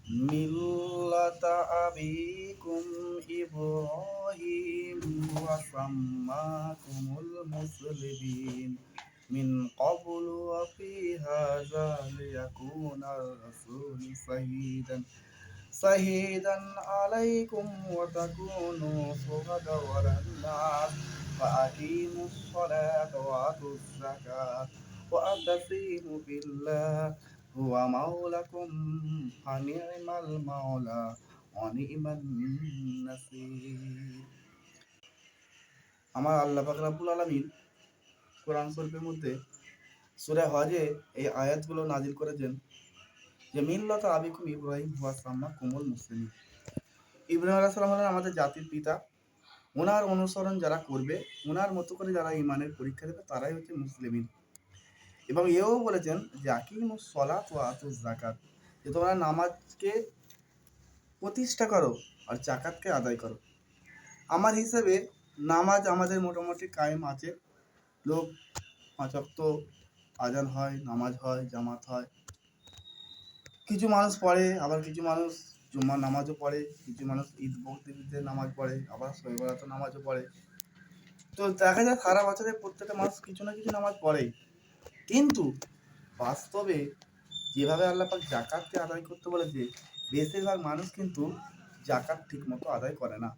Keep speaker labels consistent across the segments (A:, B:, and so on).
A: মিল্লাতা আবিকুম ইব্রাহিম ওয়া সাম্মাকুমুল মুসলিমিন মিন ক্বাবলু ওয়া ফি হাযা লিয়াকুনা আর-রাসূলু শাহীদান আলাইকুম ওয়া তাকুনু শুহাদা আলান নাস ফাআকিমুস সালাতা ওয়া আতুজ যাকাত ওয়া আতাসিমু বিল্লাহ হুয়া মাওলাকুম ফানি'মাল মাওলা ওয়া নি'মান নাসীর। আমার আল্লাহ পাক রব্বুল আলামিন কোরআন শরীফের মধ্যে সূরা হজে এই আয়াতগুলো নাজিল করেছেন যে মিল্লাতা আবিকুম ইব্রাহিম হুয়া সাম্মাকুমুল মুসলিমিন। ইব্রাহিম আলাইহিস সালাম হলেন আমাদের জাতির পিতা। ওনার অনুসরণ যারা করবে, ওনার মতো করে যারা ঈমানের পরীক্ষা দেবে, তারাই হচ্ছে মুসলিমিন। এবং এও বলেছেন যে আকিমুস সলাত ওয়া আতুজ যাকাত, যে তোমরা নামাজকে প্রতিষ্ঠা করো আর যাকাতকে আদায় করো। আমার হিসেবে নামাজ আমাদের মোটামুটি কায়েম আছে। লোক 5 ওয়াক্ত আজান হয়, নামাজ হয়, জামাত হয়। কিছু মানুষ পড়ে, আবার কিছু মানুষ জুম্মার নামাজও পড়ে, কিছু মানুষ ঈদ বকরিদের নামাজ পড়ে, আবার শবে বরাতের নামাজও পড়ে। তো দেখা যায় সারা বছরে প্রত্যেকটা মানুষ কিছু না কিছু নামাজ পড়ে, কিন্তু বাস্তবে যেভাবে আল্লাহ পাক যাকাতকে আদায় করতে বলেছে, বেশিরভাগ মানুষ কিন্তু যাকাত ঠিক মতো আদায় করে না।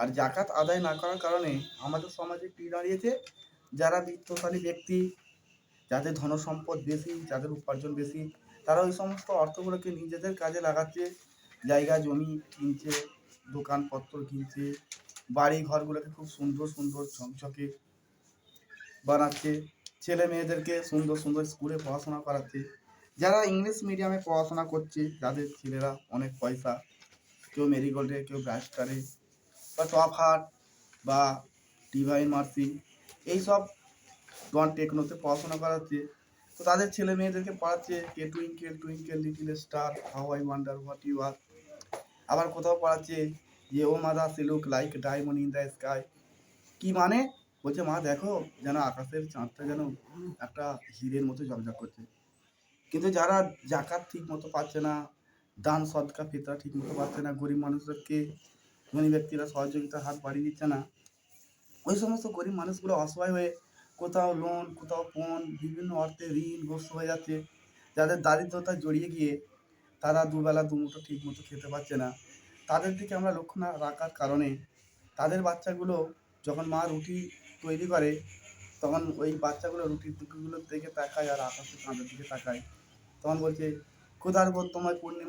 A: আর যাকাত আদায় না করার কারণে আমাদের সমাজে কি দাঁড়িয়েছে, যারা বিত্তশালী ব্যক্তি, যাদের ধনসম্পদ বেশি, যাদের উপার্জন বেশি, তারা ওই সমস্ত অর্থগুলোকে নিজেদের কাজে লাগাচ্ছে, জায়গা জমি কিনছে, দোকানপত্র কিনছে, বাড়ি ঘরগুলোকে খুব সুন্দর সুন্দর ঝকঝকে বানাচ্ছে, ছেলে মেয়েদেরকে সুন্দর সুন্দর স্কুলে পড়াশোনা করাচ্ছে। যারা ইংলিশ মিডিয়ামে পড়াশোনা করছে, যাদের ছেলেরা অনেক পয়সা, কেউ মেরিগোল্ডে, কেউ ব্যাস্টারে বা টপ হার্ট বা ডিভাইন মার্সি, এইসব ডন টেকনোতে পড়াশোনা করাচ্ছে। তো তাদের ছেলে মেয়েদেরকে পড়াচ্ছে কে twinkle twinkle little star, how I wonder what you are. আবার কোথাও পড়াচ্ছে যে oh mother see look like diamond in the sky. কি মানে? বলছে মা দেখো, যেন আকাশের চাঁদটা যেন একটা হীরের মতো ঝকঝক করছে। কিন্তু যারা যাকাত ঠিক মতো পাচ্ছে না, দান সদকা ফিতরা ঠিক মতো পাচ্ছে না, গরিব মানুষদেরকে ধনী ব্যক্তিরা সহযোগিতার হাত বাড়িয়ে দিচ্ছে না, ওই সমস্ত গরিব মানুষগুলো অসহায় হয়ে কোথাও লোন, কোথাও পণ, বিভিন্ন অর্থে ঋণগ্রস্ত হয়ে যাচ্ছে। যাদের দারিদ্রতা জড়িয়ে গিয়ে তারা দুবেলা দুমুঠো ঠিক মতো খেতে পাচ্ছে না, তাদের দিকে আমরা লক্ষ্য না রাখার কারণে তাদের বাচ্চাগুলো যখন মা রুটি তৈরি করে, তখন ওই বাচ্চাগুলো রুটির টুকরোগুলোর দিকে তাকায় আর আকাশের চাঁদের দিকে তাকায়। তখন বলছে ক্ষুধার তোমায় পূর্ণিমা